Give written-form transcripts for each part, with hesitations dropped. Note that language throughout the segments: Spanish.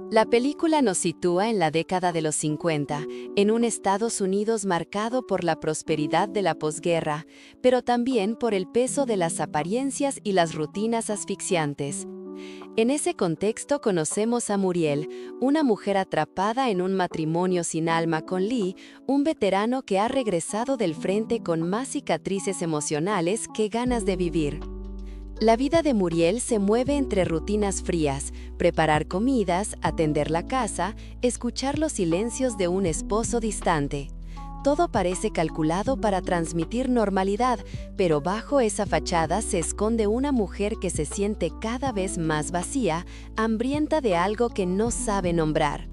La película nos sitúa en la década de los 50, en un Estados Unidos marcado por la prosperidad de la posguerra, pero también por el peso de las apariencias y las rutinas asfixiantes. En ese contexto conocemos a Muriel, una mujer atrapada en un matrimonio sin alma con Lee, un veterano que ha regresado del frente con más cicatrices emocionales que ganas de vivir. La vida de Muriel se mueve entre rutinas frías, preparar comidas, atender la casa, escuchar los silencios de un esposo distante. Todo parece calculado para transmitir normalidad, pero bajo esa fachada se esconde una mujer que se siente cada vez más vacía, hambrienta de algo que no sabe nombrar.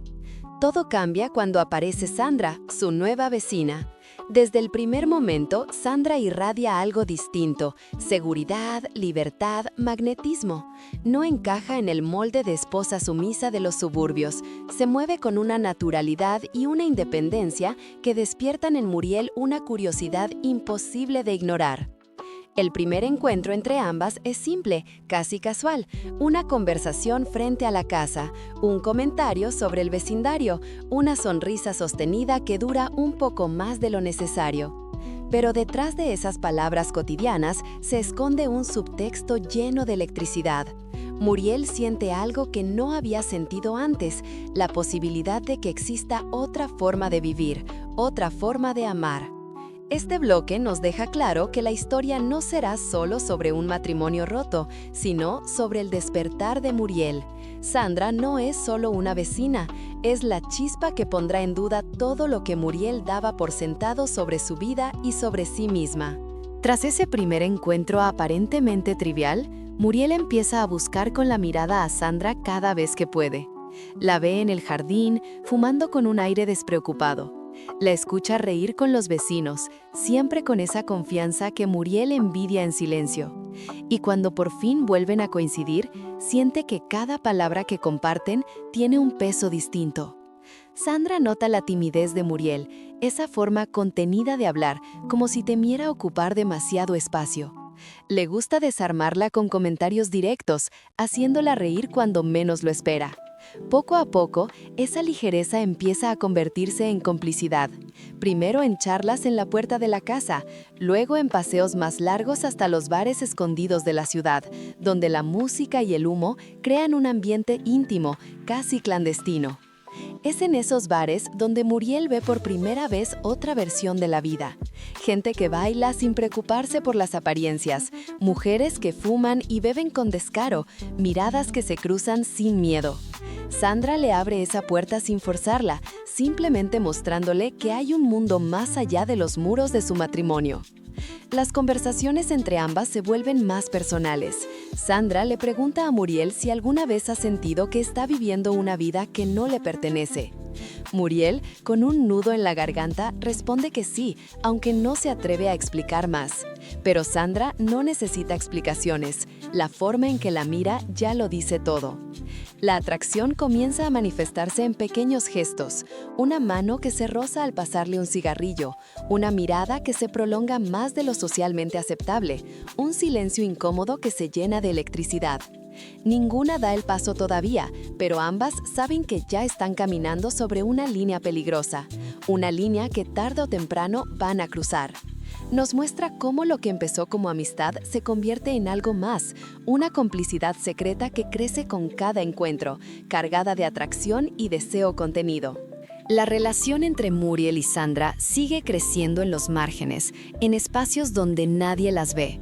Todo cambia cuando aparece Sandra, su nueva vecina. Desde el primer momento, Sandra irradia algo distinto: seguridad, libertad, magnetismo. No encaja en el molde de esposa sumisa de los suburbios. Se mueve con una naturalidad y una independencia que despiertan en Muriel una curiosidad imposible de ignorar. El primer encuentro entre ambas es simple, casi casual, una conversación frente a la casa, un comentario sobre el vecindario, una sonrisa sostenida que dura un poco más de lo necesario. Pero detrás de esas palabras cotidianas se esconde un subtexto lleno de electricidad. Muriel siente algo que no había sentido antes, la posibilidad de que exista otra forma de vivir, otra forma de amar. Este bloque nos deja claro que la historia no será solo sobre un matrimonio roto, sino sobre el despertar de Muriel. Sandra no es solo una vecina, es la chispa que pondrá en duda todo lo que Muriel daba por sentado sobre su vida y sobre sí misma. Tras ese primer encuentro aparentemente trivial, Muriel empieza a buscar con la mirada a Sandra cada vez que puede. La ve en el jardín, fumando con un aire despreocupado. La escucha reír con los vecinos, siempre con esa confianza que Muriel envidia en silencio. Y cuando por fin vuelven a coincidir, siente que cada palabra que comparten tiene un peso distinto. Sandra nota la timidez de Muriel, esa forma contenida de hablar, como si temiera ocupar demasiado espacio. Le gusta desarmarla con comentarios directos, haciéndola reír cuando menos lo espera. Poco a poco, esa ligereza empieza a convertirse en complicidad, primero en charlas en la puerta de la casa, luego en paseos más largos hasta los bares escondidos de la ciudad, donde la música y el humo crean un ambiente íntimo, casi clandestino. Es en esos bares donde Muriel ve por primera vez otra versión de la vida. Gente que baila sin preocuparse por las apariencias, mujeres que fuman y beben con descaro, miradas que se cruzan sin miedo. Sandra le abre esa puerta sin forzarla, simplemente mostrándole que hay un mundo más allá de los muros de su matrimonio. Las conversaciones entre ambas se vuelven más personales. Sandra le pregunta a Muriel si alguna vez ha sentido que está viviendo una vida que no le pertenece. Muriel, con un nudo en la garganta, responde que sí, aunque no se atreve a explicar más. Pero Sandra no necesita explicaciones. La forma en que la mira ya lo dice todo. La atracción comienza a manifestarse en pequeños gestos, una mano que se roza al pasarle un cigarrillo, una mirada que se prolonga más de lo socialmente aceptable, un silencio incómodo que se llena de electricidad. Ninguna da el paso todavía, pero ambas saben que ya están caminando sobre una línea peligrosa, una línea que tarde o temprano van a cruzar. Nos muestra cómo lo que empezó como amistad se convierte en algo más, una complicidad secreta que crece con cada encuentro, cargada de atracción y deseo contenido. La relación entre Muriel y Sandra sigue creciendo en los márgenes, en espacios donde nadie las ve.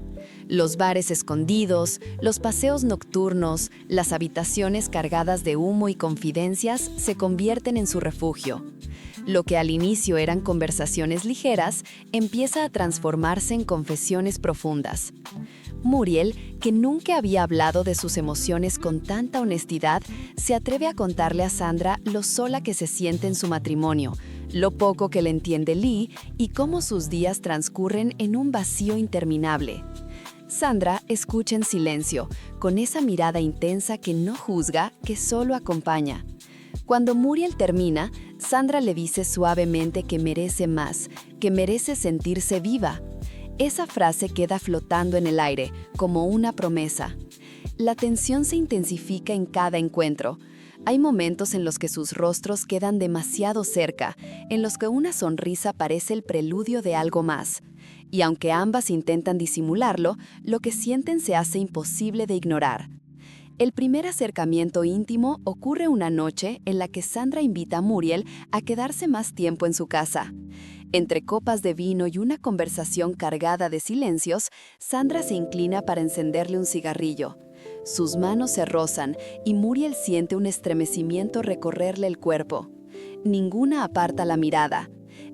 Los bares escondidos, los paseos nocturnos, las habitaciones cargadas de humo y confidencias se convierten en su refugio. Lo que al inicio eran conversaciones ligeras, empieza a transformarse en confesiones profundas. Muriel, que nunca había hablado de sus emociones con tanta honestidad, se atreve a contarle a Sandra lo sola que se siente en su matrimonio, lo poco que le entiende Lee y cómo sus días transcurren en un vacío interminable. Sandra escucha en silencio, con esa mirada intensa que no juzga, que solo acompaña. Cuando Muriel termina, Sandra le dice suavemente que merece más, que merece sentirse viva. Esa frase queda flotando en el aire, como una promesa. La tensión se intensifica en cada encuentro. Hay momentos en los que sus rostros quedan demasiado cerca, en los que una sonrisa parece el preludio de algo más. Y aunque ambas intentan disimularlo, lo que sienten se hace imposible de ignorar. El primer acercamiento íntimo ocurre una noche en la que Sandra invita a Muriel a quedarse más tiempo en su casa. Entre copas de vino y una conversación cargada de silencios, Sandra se inclina para encenderle un cigarrillo. Sus manos se rozan y Muriel siente un estremecimiento recorrerle el cuerpo. Ninguna aparta la mirada.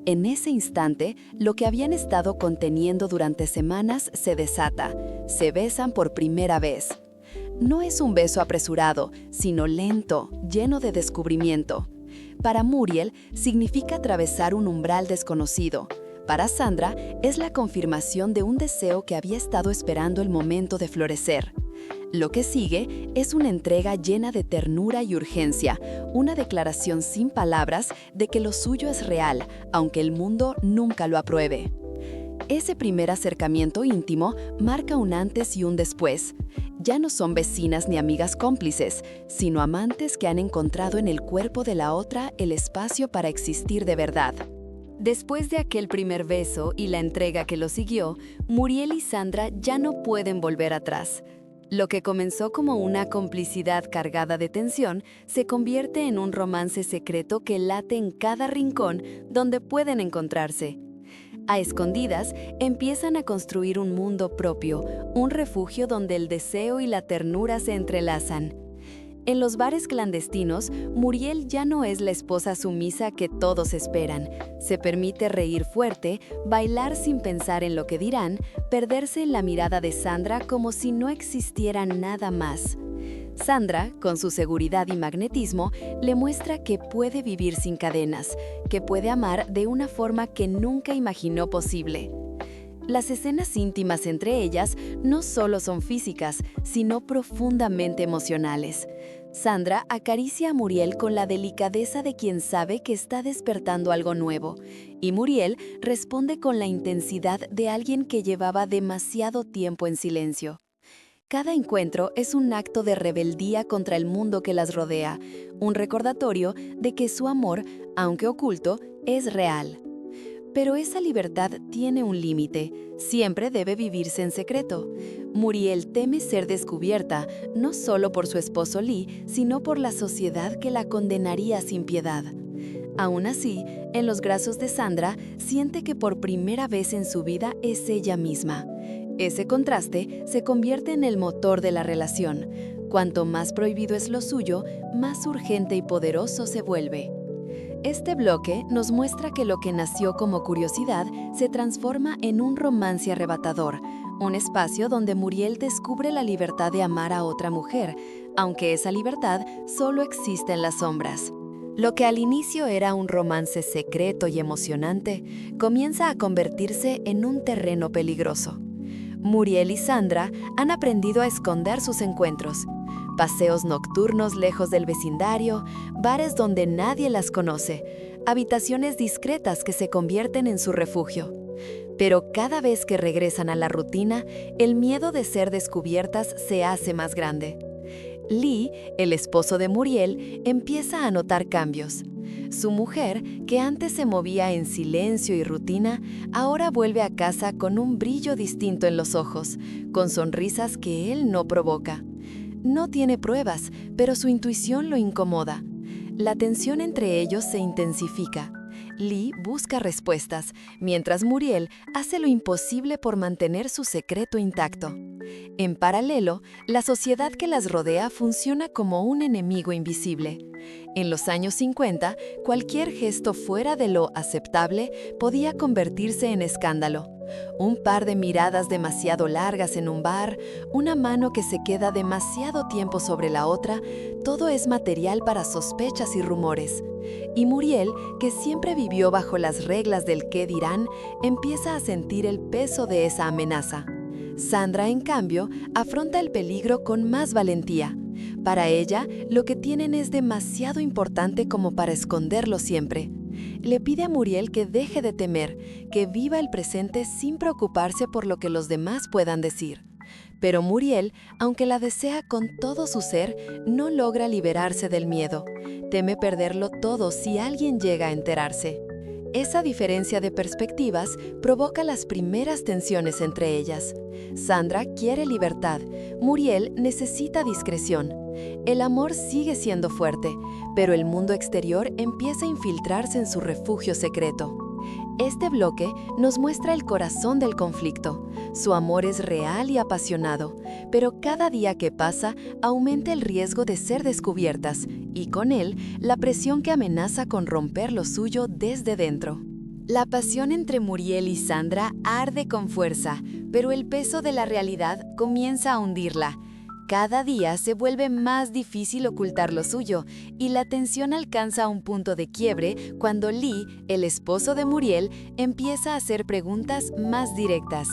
En ese instante, lo que habían estado conteniendo durante semanas se desata. Se besan por primera vez. No es un beso apresurado, sino lento, lleno de descubrimiento. Para Muriel, significa atravesar un umbral desconocido. Para Sandra, es la confirmación de un deseo que había estado esperando el momento de florecer. Lo que sigue es una entrega llena de ternura y urgencia, una declaración sin palabras de que lo suyo es real, aunque el mundo nunca lo apruebe. Ese primer acercamiento íntimo marca un antes y un después. Ya no son vecinas ni amigas cómplices, sino amantes que han encontrado en el cuerpo de la otra el espacio para existir de verdad. Después de aquel primer beso y la entrega que lo siguió, Muriel y Sandra ya no pueden volver atrás. Lo que comenzó como una complicidad cargada de tensión se convierte en un romance secreto que late en cada rincón donde pueden encontrarse. A escondidas, empiezan a construir un mundo propio, un refugio donde el deseo y la ternura se entrelazan. En los bares clandestinos, Muriel ya no es la esposa sumisa que todos esperan. Se permite reír fuerte, bailar sin pensar en lo que dirán, perderse en la mirada de Sandra como si no existiera nada más. Sandra, con su seguridad y magnetismo, le muestra que puede vivir sin cadenas, que puede amar de una forma que nunca imaginó posible. Las escenas íntimas entre ellas no solo son físicas, sino profundamente emocionales. Sandra acaricia a Muriel con la delicadeza de quien sabe que está despertando algo nuevo, y Muriel responde con la intensidad de alguien que llevaba demasiado tiempo en silencio. Cada encuentro es un acto de rebeldía contra el mundo que las rodea, un recordatorio de que su amor, aunque oculto, es real. Pero esa libertad tiene un límite, siempre debe vivirse en secreto. Muriel teme ser descubierta, no solo por su esposo Lee, sino por la sociedad que la condenaría sin piedad. Aún así, en los brazos de Sandra, siente que por primera vez en su vida es ella misma. Ese contraste se convierte en el motor de la relación. Cuanto más prohibido es lo suyo, más urgente y poderoso se vuelve. Este bloque nos muestra que lo que nació como curiosidad se transforma en un romance arrebatador, un espacio donde Muriel descubre la libertad de amar a otra mujer, aunque esa libertad solo existe en las sombras. Lo que al inicio era un romance secreto y emocionante, comienza a convertirse en un terreno peligroso. Muriel y Sandra han aprendido a esconder sus encuentros. Paseos nocturnos lejos del vecindario, bares donde nadie las conoce, habitaciones discretas que se convierten en su refugio. Pero cada vez que regresan a la rutina, el miedo de ser descubiertas se hace más grande. Lee, el esposo de Muriel, empieza a notar cambios. Su mujer, que antes se movía en silencio y rutina, ahora vuelve a casa con un brillo distinto en los ojos, con sonrisas que él no provoca. No tiene pruebas, pero su intuición lo incomoda. La tensión entre ellos se intensifica. Lee busca respuestas, mientras Muriel hace lo imposible por mantener su secreto intacto. En paralelo, la sociedad que las rodea funciona como un enemigo invisible. En los años 50, cualquier gesto fuera de lo aceptable podía convertirse en escándalo. Un par de miradas demasiado largas en un bar, una mano que se queda demasiado tiempo sobre la otra, todo es material para sospechas y rumores. Y Muriel, que siempre vivió bajo las reglas del qué dirán, empieza a sentir el peso de esa amenaza. Sandra, en cambio, afronta el peligro con más valentía. Para ella, lo que tienen es demasiado importante como para esconderlo siempre. Le pide a Muriel que deje de temer, que viva el presente sin preocuparse por lo que los demás puedan decir. Pero Muriel, aunque la desea con todo su ser, no logra liberarse del miedo. Teme perderlo todo si alguien llega a enterarse. Esa diferencia de perspectivas provoca las primeras tensiones entre ellas. Sandra quiere libertad, Muriel necesita discreción. El amor sigue siendo fuerte, pero el mundo exterior empieza a infiltrarse en su refugio secreto. Este bloque nos muestra el corazón del conflicto. Su amor es real y apasionado, pero cada día que pasa aumenta el riesgo de ser descubiertas y con él la presión que amenaza con romper lo suyo desde dentro. La pasión entre Muriel y Sandra arde con fuerza, pero el peso de la realidad comienza a hundirla. Cada día se vuelve más difícil ocultar lo suyo y la tensión alcanza un punto de quiebre cuando Lee, el esposo de Muriel, empieza a hacer preguntas más directas.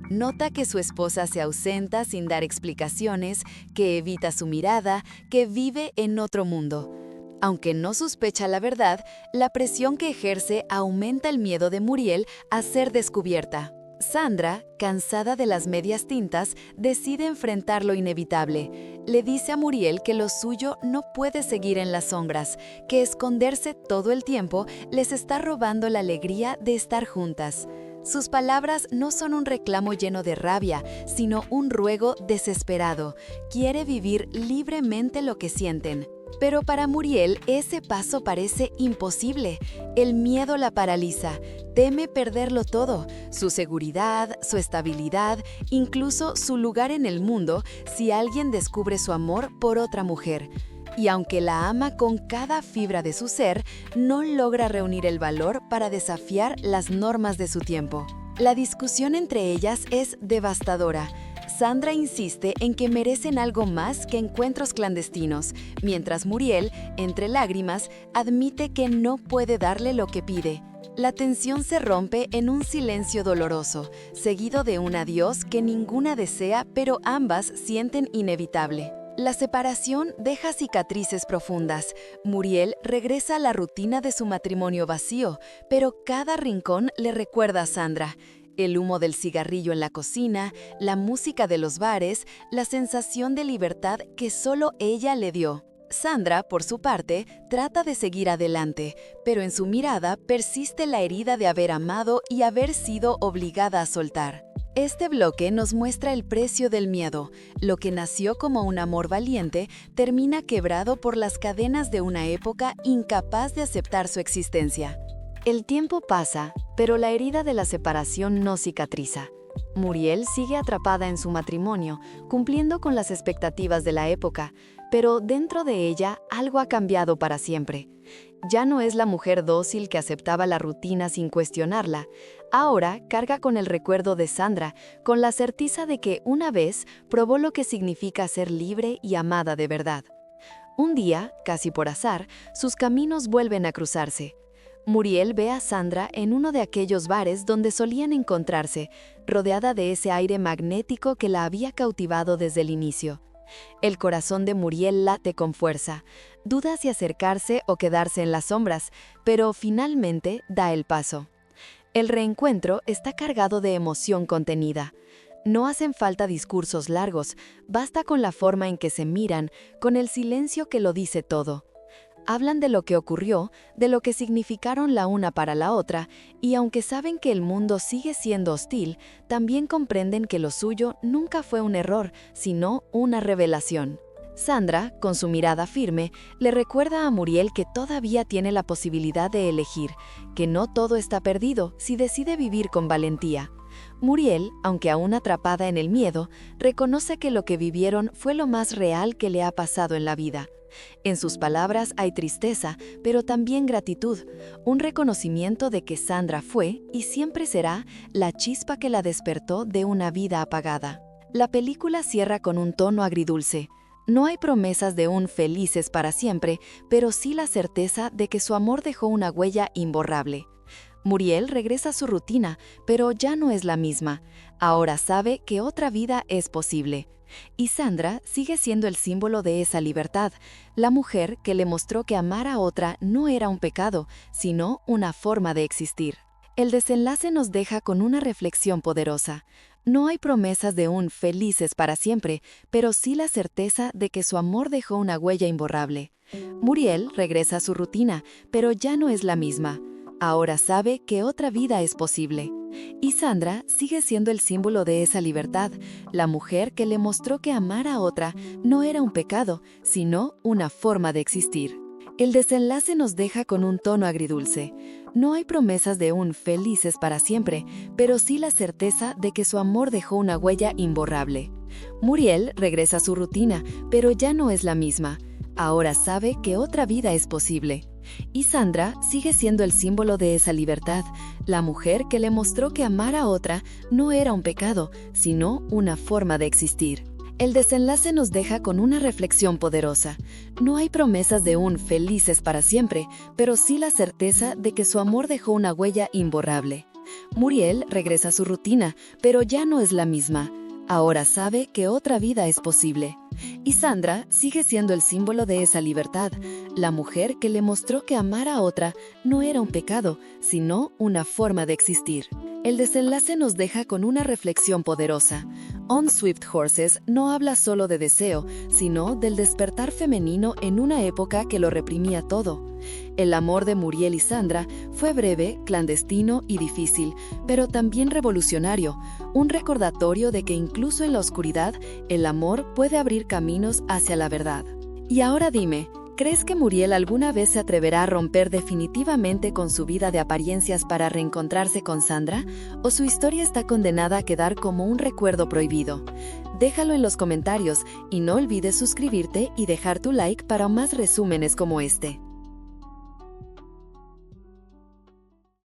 Nota que su esposa se ausenta sin dar explicaciones, que evita su mirada, que vive en otro mundo. Aunque no sospecha la verdad, la presión que ejerce aumenta el miedo de Muriel a ser descubierta. Sandra, cansada de las medias tintas, decide enfrentar lo inevitable. Le dice a Muriel que lo suyo no puede seguir en las sombras, que esconderse todo el tiempo les está robando la alegría de estar juntas. Sus palabras no son un reclamo lleno de rabia, sino un ruego desesperado. Quiere vivir libremente lo que sienten. Pero para Muriel ese paso parece imposible. El miedo la paraliza, teme perderlo todo, su seguridad, su estabilidad, incluso su lugar en el mundo si alguien descubre su amor por otra mujer. Y aunque la ama con cada fibra de su ser, no logra reunir el valor para desafiar las normas de su tiempo. La discusión entre ellas es devastadora. Sandra insiste en que merecen algo más que encuentros clandestinos, mientras Muriel, entre lágrimas, admite que no puede darle lo que pide. La tensión se rompe en un silencio doloroso, seguido de un adiós que ninguna desea, pero ambas sienten inevitable. La separación deja cicatrices profundas. Muriel regresa a la rutina de su matrimonio vacío, pero cada rincón le recuerda a Sandra. El humo del cigarrillo en la cocina, la música de los bares, la sensación de libertad que solo ella le dio. Sandra, por su parte, trata de seguir adelante, pero en su mirada persiste la herida de haber amado y haber sido obligada a soltar. Este bloque nos muestra el precio del miedo. Lo que nació como un amor valiente termina quebrado por las cadenas de una época incapaz de aceptar su existencia. El tiempo pasa, pero la herida de la separación no cicatriza. Muriel sigue atrapada en su matrimonio, cumpliendo con las expectativas de la época, pero dentro de ella algo ha cambiado para siempre. Ya no es la mujer dócil que aceptaba la rutina sin cuestionarla. Ahora carga con el recuerdo de Sandra, con la certeza de que una vez probó lo que significa ser libre y amada de verdad. Un día, casi por azar, sus caminos vuelven a cruzarse. Muriel ve a Sandra en uno de aquellos bares donde solían encontrarse, rodeada de ese aire magnético que la había cautivado desde el inicio. El corazón de Muriel late con fuerza, duda si acercarse o quedarse en las sombras, pero finalmente da el paso. El reencuentro está cargado de emoción contenida. No hacen falta discursos largos, basta con la forma en que se miran, con el silencio que lo dice todo. Hablan de lo que ocurrió, de lo que significaron la una para la otra, y aunque saben que el mundo sigue siendo hostil, también comprenden que lo suyo nunca fue un error, sino una revelación. Sandra, con su mirada firme, le recuerda a Muriel que todavía tiene la posibilidad de elegir, que no todo está perdido si decide vivir con valentía. Muriel, aunque aún atrapada en el miedo, reconoce que lo que vivieron fue lo más real que le ha pasado en la vida. En sus palabras hay tristeza, pero también gratitud, un reconocimiento de que Sandra fue y siempre será la chispa que la despertó de una vida apagada. La película cierra con un tono agridulce. No hay promesas de un felices para siempre, pero sí la certeza de que su amor dejó una huella imborrable. Muriel regresa a su rutina, pero ya no es la misma. Ahora sabe que otra vida es posible. Y Sandra sigue siendo el símbolo de esa libertad, la mujer que le mostró que amar a otra no era un pecado, sino una forma de existir. El desenlace nos deja con una reflexión poderosa. No hay promesas de un felices para siempre, pero sí la certeza de que su amor dejó una huella imborrable. Muriel regresa a su rutina, pero ya no es la misma. Ahora sabe que otra vida es posible. Y Sandra sigue siendo el símbolo de esa libertad, la mujer que le mostró que amar a otra no era un pecado, sino una forma de existir. El desenlace nos deja con un tono agridulce. No hay promesas de un felices para siempre, pero sí la certeza de que su amor dejó una huella imborrable. Muriel regresa a su rutina, pero ya no es la misma. Ahora sabe que otra vida es posible. Y Sandra sigue siendo el símbolo de esa libertad, la mujer que le mostró que amar a otra no era un pecado, sino una forma de existir. El desenlace nos deja con una reflexión poderosa. No hay promesas de un felices para siempre, pero sí la certeza de que su amor dejó una huella imborrable. Muriel regresa a su rutina, pero ya no es la misma. Ahora sabe que otra vida es posible. Y Sandra sigue siendo el símbolo de esa libertad, la mujer que le mostró que amar a otra no era un pecado, sino una forma de existir. El desenlace nos deja con una reflexión poderosa. On Swift Horses no habla solo de deseo, sino del despertar femenino en una época que lo reprimía todo. El amor de Muriel y Sandra fue breve, clandestino y difícil, pero también revolucionario, un recordatorio de que incluso en la oscuridad, el amor puede abrir caminos hacia la verdad. Y ahora dime, ¿crees que Muriel alguna vez se atreverá a romper definitivamente con su vida de apariencias para reencontrarse con Sandra? ¿O su historia está condenada a quedar como un recuerdo prohibido? Déjalo en los comentarios y no olvides suscribirte y dejar tu like para más resúmenes como este.